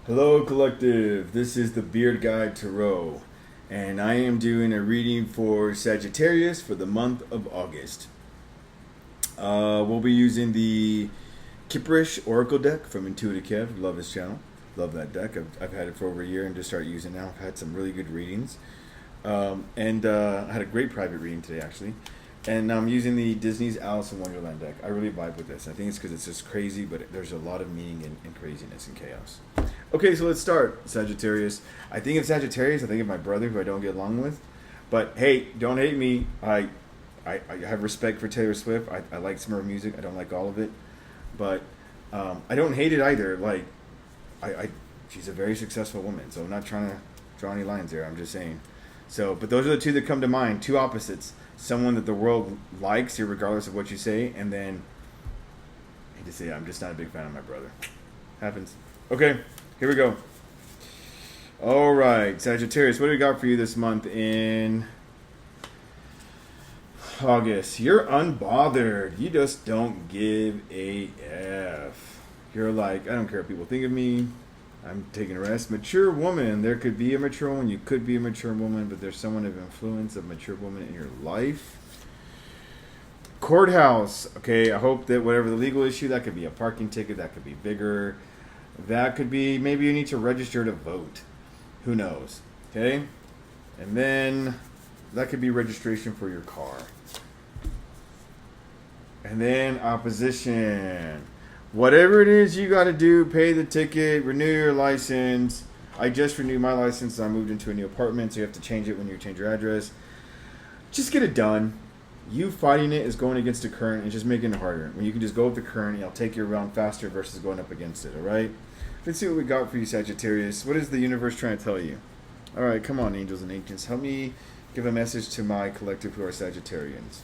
Hello, Collective. This is the Beard Guide Tarot, and I am doing a reading for Sagittarius for the month of August. We'll be using the Kipperish Oracle deck from Intuitive Kev. Love his channel. Love that deck. I've had it for over a year and just started using it now. I've had some really good readings. I had a great private reading today, actually. And I'm using the Disney's Alice in Wonderland deck. I really vibe with this. I think it's because it's just crazy, but there's a lot of meaning and craziness and chaos. Okay, so let's start, Sagittarius. I think of Sagittarius, I think of my brother who I don't get along with. But hey, don't hate me. I have respect for Taylor Swift. I like some of her music. I don't like all of it. But I don't hate it either. Like, she's a very successful woman, so I'm not trying to draw any lines there. I'm just saying. So, but those are the two that come to mind. Two opposites. Someone that the world likes, regardless of what you say, and then I hate to say it, I'm just not a big fan of my brother. Happens. Okay, here we go. All right, Sagittarius, what do we got for you this month in August? You're unbothered. You just don't give a F. You're like, I don't care what people think of me. I'm taking a rest. Mature woman. There could be a mature woman. You could be a mature woman, but there's someone of influence, a mature woman in your life. Courthouse. Okay, I hope that whatever the legal issue, that could be a parking ticket, that could be bigger. That could be, maybe you need to register to vote. Who knows? Okay? And then that could be registration for your car. And then opposition. Whatever it is you got to do, pay the ticket, renew your license. I just renewed my license. I moved into a new apartment, so you have to change it when you change your address. Just get it done. You fighting it is going against the current and just making it harder. When you can just go with the current, it'll take you around faster versus going up against it, all right? Let's see what we got for you, Sagittarius. What is the universe trying to tell you? All right, come on, angels and ancients. Help me give a message to my collective who are Sagittarians.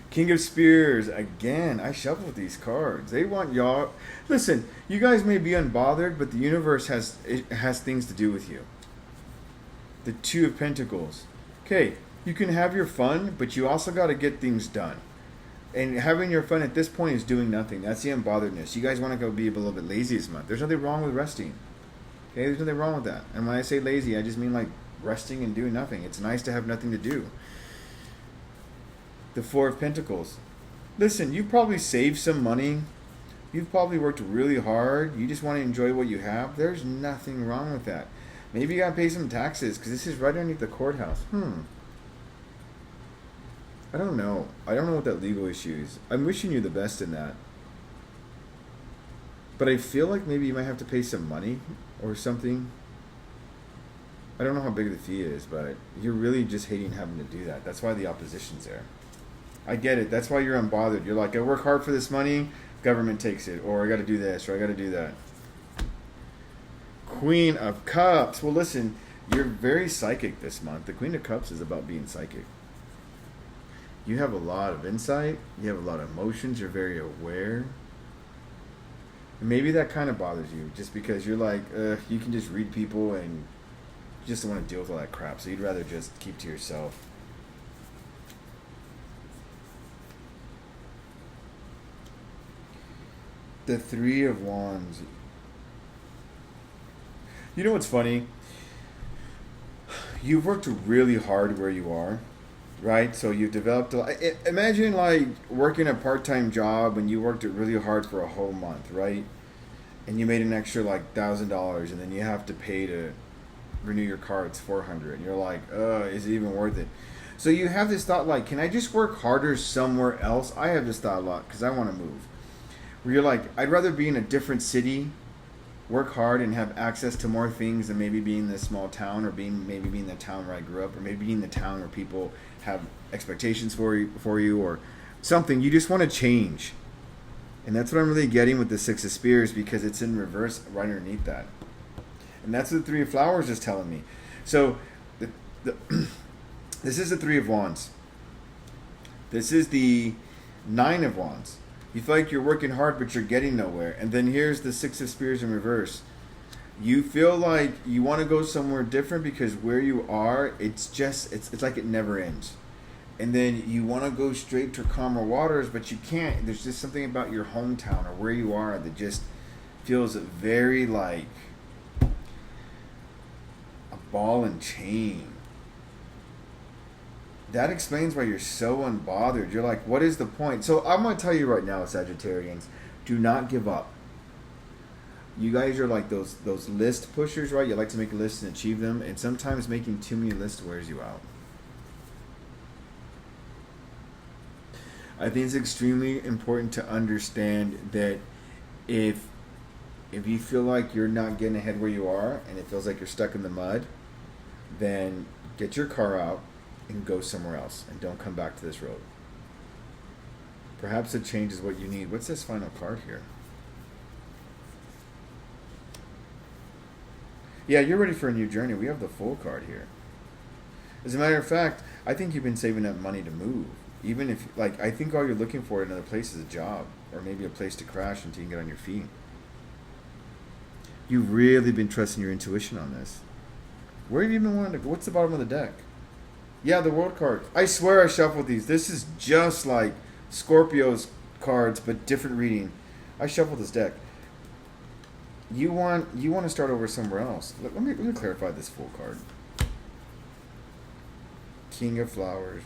King of Spears. Again, I shuffled these cards. They want y'all. Listen, you guys may be unbothered, but the universe has things to do with you. The Two of Pentacles. Okay, you can have your fun, but you also got to get things done. And having your fun at this point is doing nothing. That's the unbotheredness. You guys want to go be a little bit lazy this month. There's nothing wrong with resting. Okay, there's nothing wrong with that. And when I say lazy, I just mean like resting and doing nothing. It's nice to have nothing to do. The Four of Pentacles. Listen, you've probably saved some money. You've probably worked really hard. You just want to enjoy what you have. There's nothing wrong with that. Maybe you got to pay some taxes because this is right underneath the courthouse. I don't know. I don't know what that legal issue is. I'm wishing you the best in that. But I feel like maybe you might have to pay some money or something. I don't know how big the fee is, but you're really just hating having to do that. That's why the opposition's there. I get it. That's why you're unbothered. You're like, I work hard for this money, government takes it. Or I got to do this, or I got to do that. Queen of Cups. Well, listen, you're very psychic this month. The Queen of Cups is about being psychic. You have a lot of insight. You have a lot of emotions. You're very aware. And maybe that kind of bothers you just because you're like, you can just read people and you just don't want to deal with all that crap. So you'd rather just keep to yourself. The Three of Wands. You know what's funny? You've worked really hard where you are, right? So you've developed imagine like working a part-time job and you worked it really hard for a whole month, right? And you made an extra like $1,000 and then you have to pay to renew your car. It's $400 and you're like, is it even worth it? So you have this thought like, can I just work harder somewhere else? I have this thought a lot because I want to move. Where you're like, I'd rather be in a different city, work hard and have access to more things than maybe being in this small town or maybe being the town where I grew up or maybe being the town where people have expectations for you or something. You just want to change. And that's what I'm really getting with the Six of Spears because it's in reverse right underneath that. And that's what the Three of Flowers is telling me. So this is the Three of Wands. This is the Nine of Wands. You feel like you're working hard, but you're getting nowhere. And then here's the Six of Spears in reverse. You feel like you want to go somewhere different because where you are, it's like it never ends. And then you want to go straight to calmer waters, but you can't. There's just something about your hometown or where you are that just feels very like a ball and chain. That explains why you're so unbothered. You're like, what is the point? So I'm going to tell you right now, Sagittarians, do not give up. You guys are like those list pushers, right? You like to make lists and achieve them, and sometimes making too many lists wears you out. I think it's extremely important to understand that if you feel like you're not getting ahead where you are and it feels like you're stuck in the mud, then get your car out and go somewhere else and don't come back to this road. Perhaps a change is what you need. What's this final card here? Yeah, you're ready for a new journey. We have the Fool card here. As a matter of fact, I think you've been saving up money to move. Even if, like, I think all you're looking for in another place is a job or maybe a place to crash until you can get on your feet. You've really been trusting your intuition on this. Where have you been wanting to go? What's the bottom of the deck? Yeah, the World card. I swear I shuffled these. This is just like Scorpio's cards, but different reading. I shuffled this deck. You want to start over somewhere else. Let me clarify this Fool card. King of Flowers.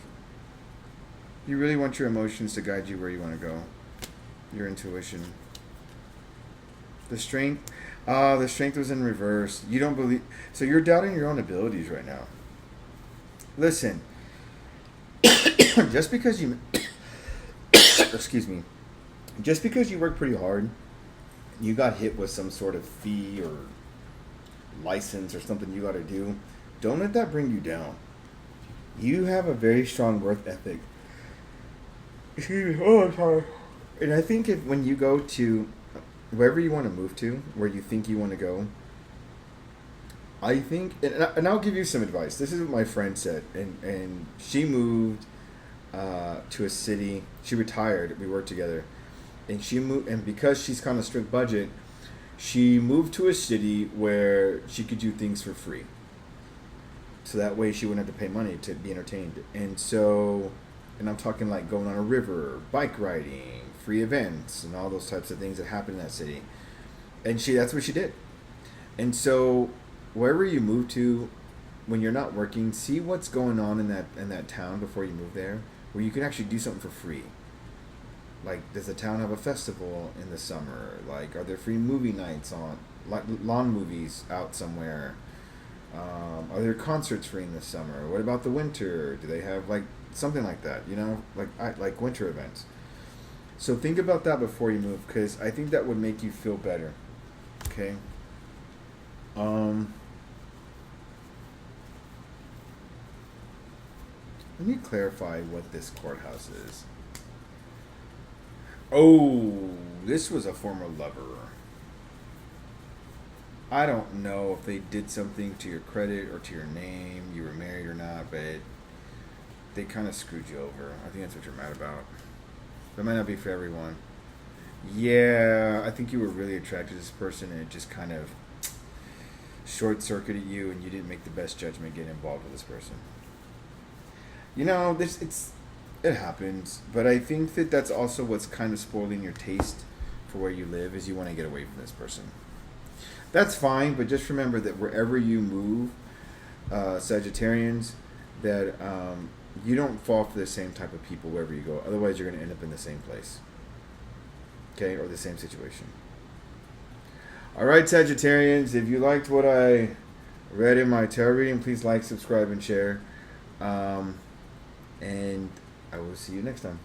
You really want your emotions to guide you where you want to go. Your intuition. The Strength. The Strength was in reverse. You don't believe. So you're doubting your own abilities right now. Listen. Just because you. Excuse me. Just because you work pretty hard, you got hit with some sort of fee or license or something you got to do. Don't let that bring you down. You have a very strong work ethic. Oh, I'm sorry. And I think when you go to wherever you want to move to, where you think you want to go, I think, and I'll give you some advice. This is what my friend said, and she moved to a city. She retired. We worked together, and she moved. And because she's kind of strict budget, she moved to a city where she could do things for free. So that way she wouldn't have to pay money to be entertained. And so, and I'm talking like going on a river, bike riding, free events, and all those types of things that happen in that city. And that's what she did. And so, wherever you move to, when you're not working, see what's going on in that town before you move there, where you can actually do something for free. Like, does the town have a festival in the summer? Like, are there free movie nights on, like lawn movies out somewhere? Are there concerts free in the summer? What about the winter? Do they have like something like that? You know, like winter events. So think about that before you move, because I think that would make you feel better. Okay. Let me clarify what this courthouse is. Oh, this was a former lover. I don't know if they did something to your credit or to your name, you were married or not, but they kind of screwed you over. I think that's what you're mad about. That might not be for everyone. Yeah, I think you were really attracted to this person and it just kind of short-circuited you and you didn't make the best judgment getting involved with this person. You know, it happens, but I think that's also what's kind of spoiling your taste for where you live, is you want to get away from this person. That's fine, but just remember that wherever you move, Sagittarians, that you don't fall for the same type of people wherever you go. Otherwise, you're going to end up in the same place. Okay? Or the same situation. All right, Sagittarians, if you liked what I read in my tarot reading, please like, subscribe, and share. And I will see you next time.